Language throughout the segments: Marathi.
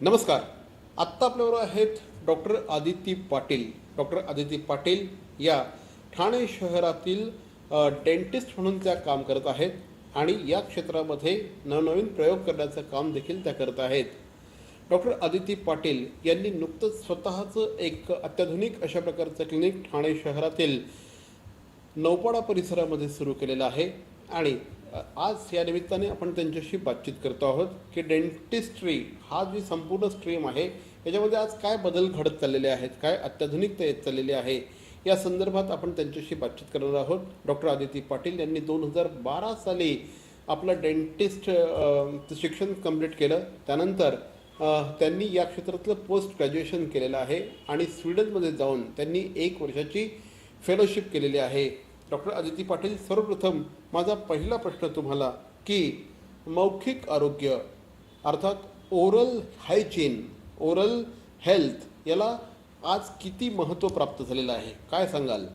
नमस्कार. आत्ता आपल्याबरोबर आहेत डॉक्टर आदिती पाटील. डॉक्टर आदिती पाटील या ठाणे शहरातील डेंटिस्ट म्हणून त्या काम करत आहेत आणि या क्षेत्रामध्ये नवनवीन प्रयोग करण्याचं काम देखील त्या करत आहेत. डॉक्टर आदिती पाटील यांनी नुकतंच स्वतःचं एक अत्याधुनिक अशा प्रकारचं क्लिनिक ठाणे शहरातील नौपाडा परिसरामध्ये सुरू केलेलं आहे आणि आज या निमित्ताने आपण त्यांच्याशी बातचीत करतो आहोत की डेंटिस्ट्री हा जी संपूर्ण स्ट्रीम आहे याच्यामध्ये आज काय बदल घडत चाललेले आहेत, काय अत्याधुनिकता येत चाललेली आहे, या संदर्भात आपण त्यांच्याशी बातचीत करणार आहोत. डॉक्टर आदिती पाटील यांनी 2012 साली आपलं डेंटिस्ट शिक्षण कंप्लीट केलं. त्यानंतर त्यांनी या क्षेत्रातलं पोस्ट ग्रॅज्युएशन केलेलं आहे आणि स्वीडनमध्ये जाऊन त्यांनी 1 वर्षाची फेलोशिप केलेली आहे. डॉक्टर आदिती पाटील, सर्वप्रथम माझा पहिला प्रश्न तुम्हाला की मौखिक आरोग्य अर्थात ओरल हायजीन, ओरल हेल्थ याला आज किती महत्त्व प्राप्त झालेलं आहे, काय सांगाल?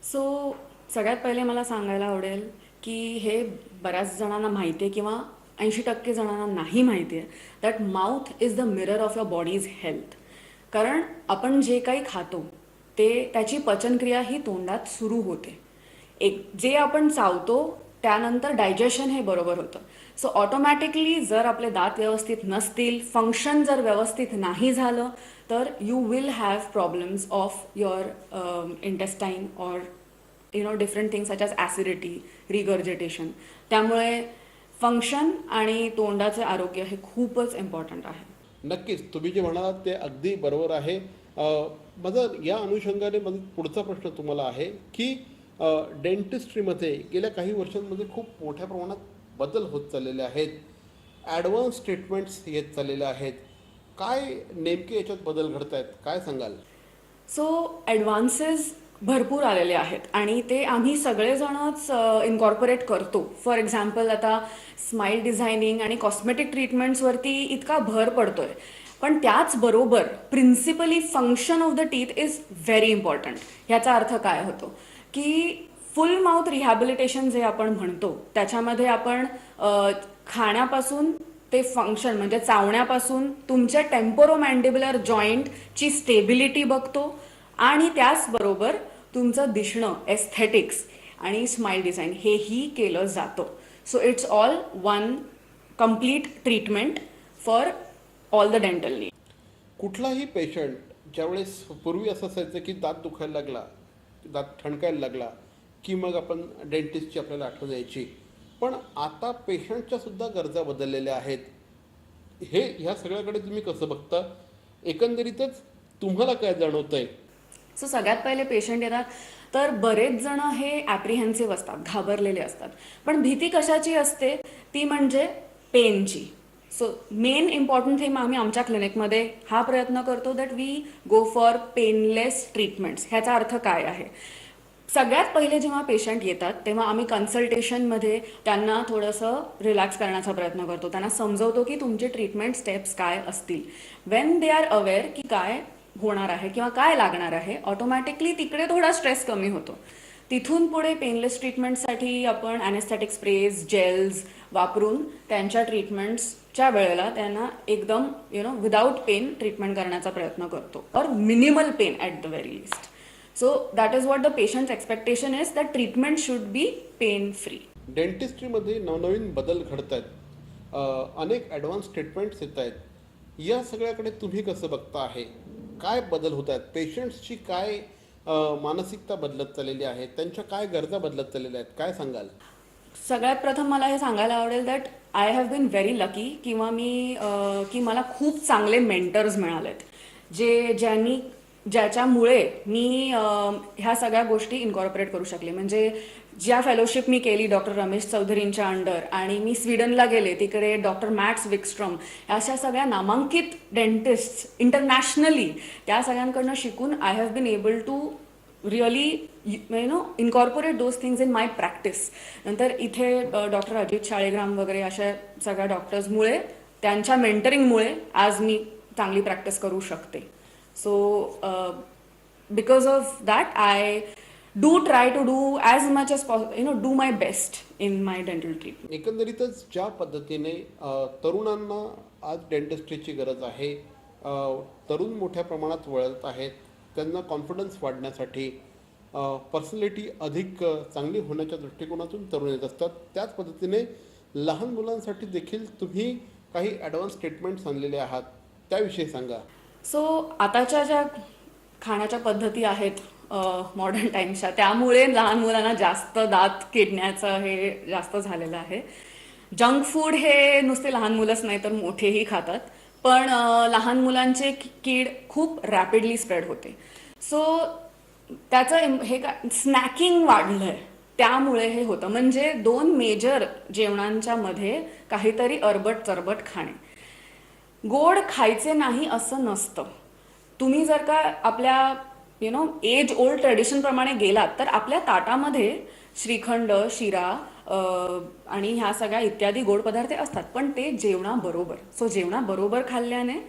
सगळ्यात पहिले मला सांगायला आवडेल की हे बऱ्याच जणांना माहिती आहे किंवा 80% जणांना नाही माहिती आहे that mouth is the mirror of your bodies health. कारण आपण जे काही खातो त्याची पचनक्रिया ही तोंडात सुरू होते. जे आपण चावतो त्यानंतर डायजेशन हे बरोबर होतं. सो ऑटोमॅटिकली जर आपले दात व्यवस्थित नसतील, फंक्शन जर व्यवस्थित नाही झालं तर you will have problems of your intestine or different things such as acidity, regurgitation. त्यामुळे फंक्शन आणि तोंडाचे आरोग्य हे खूपच इम्पॉर्टंट आहे. नक्कीच तुम्ही जे म्हणालात ते अगदी बरोबर आहे. माझा या अनुषंगाने माझा पुढचा प्रश्न तुम्हाला आहे की डेंटिस्ट्रीमध्ये गेल्या काही वर्षांमध्ये खूप मोठ्या प्रमाणात बदल होत चाललेले आहेत, ॲडव्हान्स ट्रीटमेंट्स येत चाललेल्या आहेत. काय नेमके याच्यात बदल घडत आहेत, काय सांगाल? ॲडव्हान्सेस भरपूर आलेले आहेत आणि ते आम्ही सगळेजणच इन्कॉर्पोरेट करतो. फॉर एक्झाम्पल आता स्माईल डिझायनिंग आणि कॉस्मेटिक ट्रीटमेंट्सवरती इतका भर पडतोय, पण त्याचबरोबर principally function of the teeth is very important. ह्याचा अर्थ काय होतो की फुल माउथ रिहॅबिलिटेशन जे आपण म्हणतो त्याच्यामध्ये आपण खाण्यापासून ते फंक्शन म्हणजे चावण्यापासून तुमच्या टेम्पोरोमॅन्डिब्युलर जॉईंटची स्टेबिलिटी बघतो आणि त्याचबरोबर तुमचं दिसणं, एस्थेटिक्स आणि स्माईल डिझाईन हेही केलं जातं. So it's all one complete treatment for all the dental need. कुठलाही पेशंट ज्यावेळेस पूर्वी असं असायचं की दात दुखायला लागला, दात ठणकायला लागला की मग आपण डेंटिस्टची आपल्याला आठवण यायची, पण आता पेशंटच्या सुद्धा गरजा बदललेल्या आहेत. ह्या सगळ्याकडे तुम्ही कसं बघता? एकंदरीतच तुम्हाला काय जाणवतंय? सगळ्यात पहिले पेशंट येतात तर बरेच जण हे ॲप्रिहेन्सिव्ह असतात, घाबरलेले असतात. पण भीती कशाची असते? ती म्हणजे पेनची. मेन इम्पॉर्टंट थिंग आम्ही आमच्या क्लिनिकमध्ये हा प्रयत्न करतो that we go for painless treatments. ह्याचा अर्थ काय आहे? सगळ्यात पहिले जेव्हा पेशंट येतात तेव्हा आम्ही कन्सल्टेशनमध्ये त्यांना थोडंसं रिलॅक्स करण्याचा प्रयत्न करतो. त्यांना समजवतो की तुमचे ट्रीटमेंट स्टेप्स काय असतील. वेन दे आर अवेअर की काय होणार आहे किंवा काय लागणार आहे, ऑटोमॅटिकली तिकडे थोडा स्ट्रेस कमी होतो. तिथून पुढे पेनलेस ट्रीटमेंटसाठी आपण ॲनेस्थेटिक स्प्रेज, जेल्स वापरून त्यांच्या ट्रीटमेंट्सच्या वेळेला त्यांना एकदम विदाउट पेन ट्रीटमेंट करण्याचा प्रयत्न करतो, और minimal pain at the very least. So that is what the patient's expectation is that treatment should be pain free. डेंटिस्ट्रीमध्ये नवनवीन बदल घडत आहेत, अनेक ॲडव्हान्स ट्रीटमेंट्स येत आहेत. या सगळ्याकडे तुम्ही कसं बघता आहे? काय बदल होत आहेत? पेशंट्सची काय मानसिकता बदलत चाललेली आहे, त्यांच्या काय गरजा बदलत चाललेल्या आहेत, काय सांगाल? सगळ्यात प्रथम मला हे सांगायला आवडेल that I have been very lucky किंवा की मला खूप चांगले मेंटर्स मिळालेत ज्याच्यामुळे मी ह्या सगळ्या गोष्टी इन्कॉर्पोरेट करू शकले. म्हणजे ज्या फेलोशिप मी केली डॉक्टर रमेश चौधरींच्या अंडर आणि मी स्वीडनला गेले, तिकडे डॉक्टर मॅट्स विकस्ट्रॉम, अशा सगळ्या नामांकित डेंटिस्ट इंटरनॅशनली, त्या सगळ्यांकडनं शिकून I have been able to really incorporate those things in my practice. नंतर इथे डॉक्टर अजित शाळेग्राम वगैरे अशा सगळ्या डॉक्टर्समुळे, त्यांच्या मेंटरिंगमुळे आज मी चांगली प्रॅक्टिस करू शकते. So because of that I do try to do as much as possible, do my best in my dental treatment. एकंदरीतच ज्या पद्धतीने तरुणांना आज डेंटिस्ट्रीची गरज आहे. तरुण मोठ्या प्रमाणात वळत आहेत. त्यांना कॉन्फिडन्स वाढण्यासाठी पर्सनॅलिटी अधिक चांगली होण्याच्या दृष्टिकोनातून तरुण येत असतात. त्याच पद्धतीने लहान मुलांसाठी देखील तुम्ही काही ॲडव्हान्स ट्रीटमेंट्स आणलेले आहात, त्याविषयी सांगा. सो आताच्या ज्या खाण्याच्या पद्धती आहेत मॉडर्न टाईम्सच्या, त्यामुळे लहान मुलांना जास्त दात किडण्याचं हे जास्त झालेलं आहे. जंक फूड हे नुसते लहान मुलंच नाही तर मोठेही खातात, पण लहान मुलांचे कीड खूप रॅपिडली स्प्रेड होते. सो त्याचं हे काय स्नॅकिंग वाढलंय, त्यामुळे हे होतं. म्हणजे 2 मेजर जेवणांच्या मध्ये काहीतरी अरबट चरबट खाणे. गोड खायचे नाही असं नसतं. तुम्ही जर का आपल्या एज ओल्ड ट्रेडिशन प्रमाणे गेलात तर आपल्या ताटामध्ये श्रीखंड, शिरा आणि ह्या सगळ्या इत्यादी गोड पदार्थ असतात, पण ते जेवणाबरोबर. सो जेवणाबरोबर खाल्ल्याने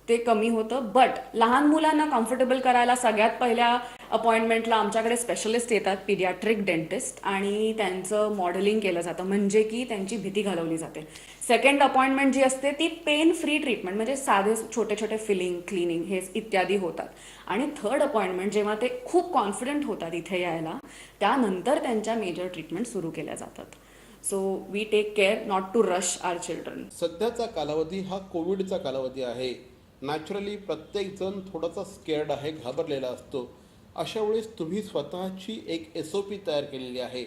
ते कमी होतं. बट लहान मुलांना कम्फर्टेबल करायला सगळ्यात पहिल्या अपॉइंटमेंटला आमच्याकडे स्पेशलिस्ट येतात, पीडियाट्रिक डेंटिस्ट, आणि त्यांचं मॉडेलिंग केलं जातं, म्हणजे की त्यांची भीती घालवली जाते. सेकंड अपॉइंटमेंट जी असते ती पेन फ्री ट्रीटमेंट, म्हणजे साधे छोटे छोटे फिलिंग, क्लिनिंग हे इत्यादी होतात. आणि थर्ड अपॉइंटमेंट जेव्हा ते खूप कॉन्फिडंट होतात इथे यायला, त्यानंतर त्यांच्या मेजर ट्रीटमेंट सुरू केल्या जातात. So we take care not to rush our children. सध्याचा कालावधी हा कोविडचा कालावधी आहे. नॅचरली प्रत्येकजण थोडासा स्केअर्ड आहे, घाबरलेला असतो. अशा वेळेस तुम्ही स्वतःची एक SOP तयार केलेली आहे.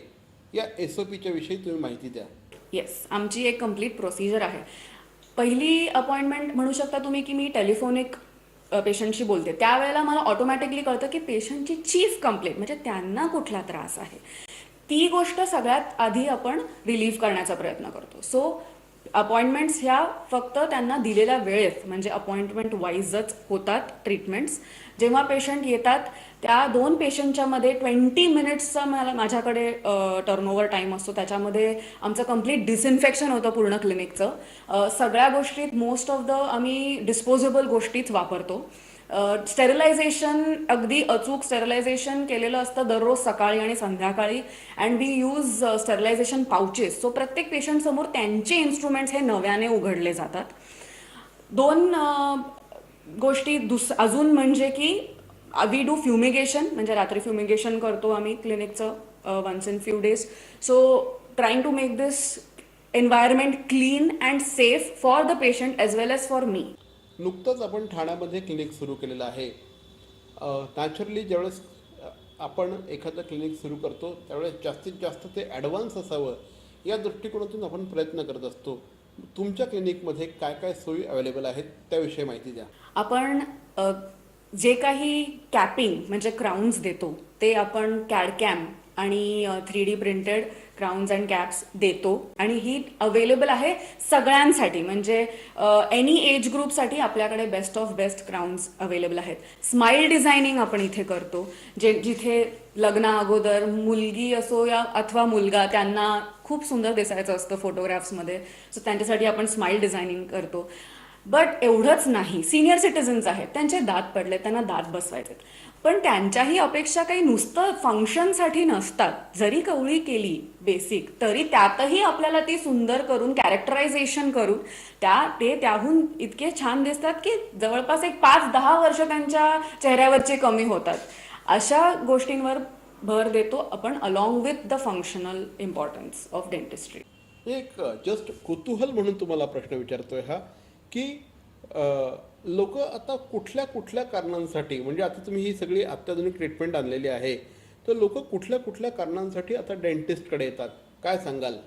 या SOPच्या विषयी तुम्ही माहिती द्या. येस, आमची एक कम्प्लीट प्रोसिजर आहे. पहिली अपॉइंटमेंट म्हणू शकता तुम्ही की मी टेलिफोनिक पेशंटशी बोलते, त्यावेळेला मला ऑटोमॅटिकली कळतं की पेशंटची चीफ कंप्लेंट म्हणजे त्यांना कुठला त्रास आहे, ती गोष्ट सगळ्यात आधी आपण रिलीव्ह करण्याचा प्रयत्न करतो. सो अपॉइंटमेंट्स ह्या फक्त त्यांना दिलेल्या वेळेत म्हणजे अपॉइंटमेंट वाईजच होतात ट्रीटमेंट्स. जेव्हा पेशंट येतात त्या 2 पेशंटच्या मध्ये 20 मिनिट्सचा माझ्याकडे टर्नओव्हर टाईम असतो. त्याच्यामध्ये आमचं कम्प्लीट डिसइन्फेक्शन होतं पूर्ण क्लिनिकचं. सगळ्या गोष्टीत मोस्ट ऑफ द आम्ही डिस्पोजेबल गोष्टीच वापरतो. स्टेरिलायझेशन अगदी अचूक स्टेरिलायझेशन केलेलं असतं दररोज सकाळी आणि संध्याकाळी. And we use sterilization pouches. So प्रत्येक पेशंटसमोर त्यांचे इन्स्ट्रुमेंट्स हे नव्याने उघडले जातात. 2 गोष्टी अजून म्हणजे की वी डू फ्युमिगेशन, म्हणजे रात्री फ्युमिगेशन करतो आम्ही क्लिनिकचं once in few days. So trying to make this environment clean and safe for the patient as well as for me. नुकतंच आपण ठाण्यामध्ये क्लिनिक सुरू केलेलं आहे. नॅचरली ज्यावेळेस आपण एखादं क्लिनिक सुरू करतो त्यावेळेस जास्तीत जास्त ते ॲडव्हान्स असावं या दृष्टिकोनातून आपण प्रयत्न करत असतो. तुमच्या क्लिनिकमध्ये काय काय सोयी अवेलेबल आहेत त्याविषयी माहिती द्या. आपण जे काही कॅपिंग म्हणजे क्राउन्स देतो ते आपण कॅडकॅम आणि 3D printed crowns and caps देतो, आणि ही अवेलेबल आहे सगळ्यांसाठी. म्हणजे एनी एज ग्रुपसाठी आपल्याकडे best of best crowns available आहेत. स्माईल डिझायनिंग आपण इथे करतो, जिथे लग्ना अगोदर मुलगी असो या अथवा मुलगा त्यांना खूप सुंदर दिसायचं असतं फोटोग्राफ्समध्ये. सो त्यांच्यासाठी आपण स्माईल डिझायनिंग करतो. बट एवढंच नाही, सिनियर सिटीजन्स आहेत, त्यांचे दात पडले, त्यांना दात बसवायचे, पण त्यांच्याही अपेक्षा काही नुसतं फंक्शनसाठी नसतात. जरी कवळी केली बेसिक तरी त्यातही आपल्याला ती सुंदर करून कॅरेक्टरायझेशन करून ते त्याहून इतके छान दिसतात की जवळपास एक 5-10 वर्ष त्यांच्या चेहऱ्यावरचे कमी होतात. अशा गोष्टींवर भर देतो आपण along with the functional importance of dentistry. एक जस्ट कुतूहल म्हणून तुम्हाला प्रश्न विचारतोय हा की लोक आता कुठल्या कुठल्या कारणांसाठी, म्हणजे आता तुम्ही ही सगळी अत्याधुनिक ट्रीटमेंट आणलेली आहे, तर लोक कुठल्या कुठल्या कारणांसाठी आता डेंटिस्टकडे येतात, काय सांगाल?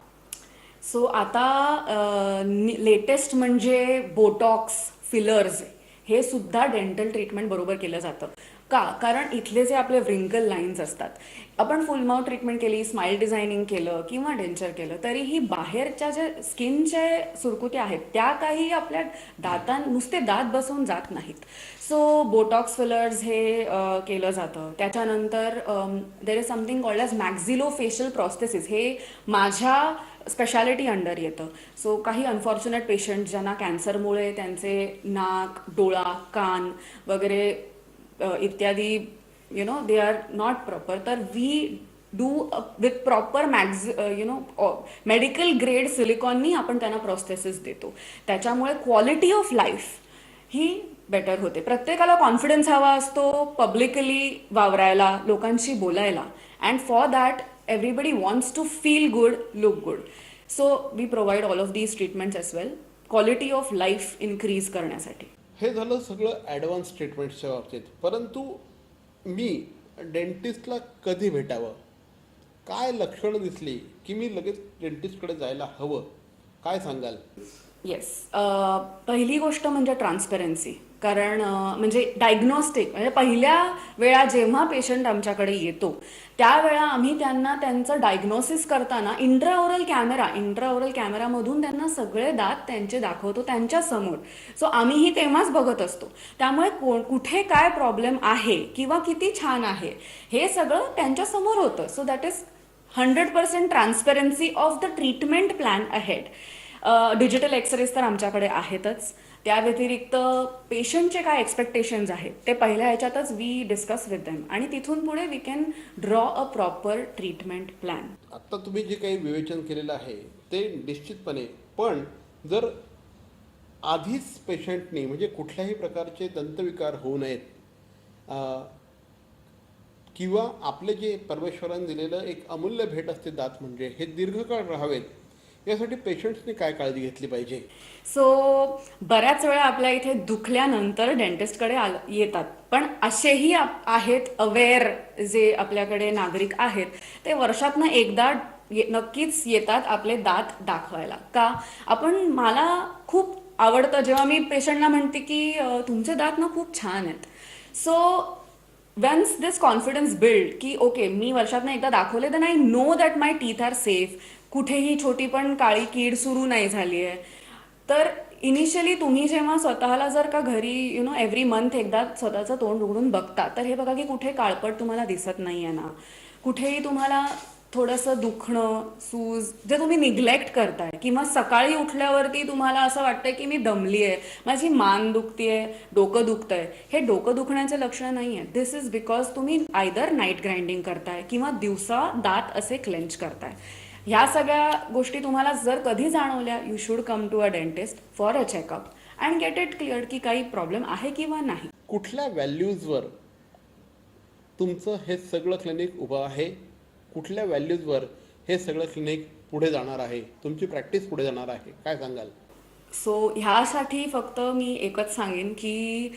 सो आता लेटेस्ट म्हणजे बोटॉक्स, फिलर्स हे सुद्धा डेंटल ट्रीटमेंट बरोबर केलं जातं. का? कारण इथले जे आपले व्रिंकल लाईन्स असतात, आपण फुल माउथ ट्रीटमेंट केली, स्माईल डिझायनिंग केलं किंवा डेंचर केलं तरीही बाहेरच्या ज्या स्किनचे सुरकुत्या आहेत त्या काही आपल्या नुसते दात बसवून जात नाहीत. सो बोटॉक्स फिलर्स हे केलं जातं. त्याच्यानंतर there is something called as maxillofacial prosthesis, हे माझ्या स्पेशालिटी अंडर येतं. सो काही अनफॉर्च्युनेट पेशंट ज्यांना कॅन्सरमुळे त्यांचे नाक, डोळा, कान वगैरे इत्यादी दे आर नॉट प्रॉपर, तर we do with proper medical grade सिलिकॉननी आपण त्यांना प्रोस्थेसिस देतो. त्याच्यामुळे क्वालिटी ऑफ लाईफ ही बेटर होते. प्रत्येकाला कॉन्फिडन्स हवा असतो पब्लिकली वावरायला, लोकांशी बोलायला, and for that everybody wants to feel good, look good. So we provide all of these treatments as well, quality of life increase करण्यासाठी. हे झालं सगळं ॲडव्हान्स ट्रीटमेंट्सच्या बाबतीत. परंतु मी डेंटिस्टला कधी भेटावं, काय लक्षणं दिसली की मी लगेच डेंटिस्टकडे जायला हवं, काय सांगाल? येस, पहिली गोष्ट म्हणजे ट्रान्सपरन्सी. कारण म्हणजे डायग्नोस्टिक म्हणजे पहिल्या वेळा जेव्हा पेशंट आमच्याकडे येतो त्यावेळा आम्ही त्यांना त्यांचं डायग्नोसिस करताना इंट्राओरल कॅमेरामधून त्यांना सगळे दात त्यांचे दाखवतो त्यांच्यासमोर. सो आम्हीही तेव्हाच बघत असतो. त्यामुळे कुठे काय प्रॉब्लेम आहे किंवा किती छान आहे हे सगळं त्यांच्यासमोर होतं. So that is 100% transparency of the treatment plan ahead. Digital X-rays तर आमच्याकडे आहेतच. त्या व्यतिरिक्त पेशंटचे काय एक्सपेक्टेशन्स आहेत ते पहिल्या ह्याच्यातच वी डिस्कस विथ देम, आणि तिथून पुढे we can draw a proper treatment plan. आत्ता तुम्ही जे काही विवेचन केलेलं आहे ते निश्चितपणे, पण जर आधीच पेशंटनी म्हणजे कुठल्याही प्रकारचे दंतविकार होऊ नयेत किंवा आपले जे परमेश्वराने दिलेलं एक अमूल्य भेट असते दात म्हणजे हे दीर्घकाळ राहावेत, यासाठी पेशंट्सनी काय काळजी घेतली पाहिजे? सो बऱ्याच वेळा आपल्या इथे दुखल्यानंतर डेंटिस्टकडे येतात, पण असेही आहेत अवेअर जे आपल्याकडे नागरिक आहेत, ते वर्षातनं एकदा नक्कीच येतात आपले दात दाखवायला. का? मला खूप आवडतं जेव्हा मी पेशंटला म्हणते की तुमचे दात ना खूप छान आहेत. So once this confidence build की ओके मी वर्षातनं एकदा दाखवले, then I know that my teeth are safe, कुठेही छोटी पण काळी कीड सुरू नाही झाली आहे. तर इनिशियली तुम्ही जेव्हा स्वतःला जर का घरी एव्हरी मंथ एकदा स्वतःचं तोंड उघडून बघता, तर हे बघा की कुठे काळपट तुम्हाला दिसत नाही आहे ना, कुठेही तुम्हाला थोडंसं दुखणं, सूज जे तुम्ही निग्लेक्ट करताय, किंवा सकाळी उठल्यावरती तुम्हाला असं वाटतंय की मी दमली आहे, माझी मान दुखतीये, डोकं दुखतंय, हे डोकं दुखण्याचे लक्षणं नाही आहे. दिस इज बिकॉज तुम्ही आयदर नाईट ग्राइंडिंग करताय किंवा दिवसा दात असे क्लेंच करताय. ह्या सगळ्या गोष्टी तुम्हाला जर कधी जाणवल्या, you should come to a dentist for a checkup and get it clear की काही प्रॉब्लेम आहे किंवा नाही. कुठल्या व्हॅल्यूजवर तुमचं हे सगळं क्लिनिक उभं आहे, कुठल्या व्हॅल्यूजवर हे सगळं क्लिनिक पुढे जाणार आहे, तुमची प्रॅक्टिस पुढे जाणार आहे, काय सांगाल? सो ह्यासाठी फक्त मी एकच सांगेन की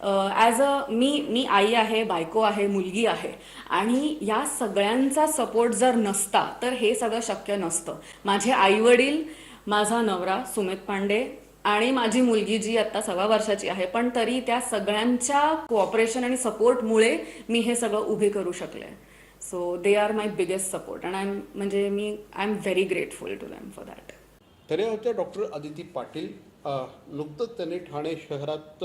ॲज मी आई आहे, बायको आहे, मुलगी आहे, आणि या सगळ्यांचा सपोर्ट जर नसता तर हे सगळं शक्य नसतं. माझे आईवडील, माझा नवरा सुमित पांडे आणि माझी मुलगी जी आत्ता 1.25 वर्षाची आहे, पण तरी त्या सगळ्यांच्या कोऑपरेशन आणि सपोर्टमुळे मी हे सगळं उभे करू शकले. So they are my biggest support and I am very grateful to them for that. तरी होत्या डॉक्टर आदिती पाटील. नुकतंच त्यांनी ठाणे शहरात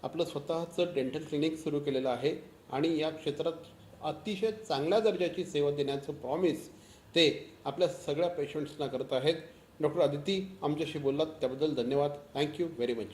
आपलं स्वतःचं डेंटल क्लिनिक सुरू केलेलं आहे आणि या क्षेत्रात अतिशय चांगल्या दर्जाची सेवा देण्याचं प्रॉमिस ते आपल्या सगळ्या पेशंट्सना करत आहेत. डॉक्टर आदिती, आमच्याशी बोललात त्याबद्दल धन्यवाद. Thank you very much.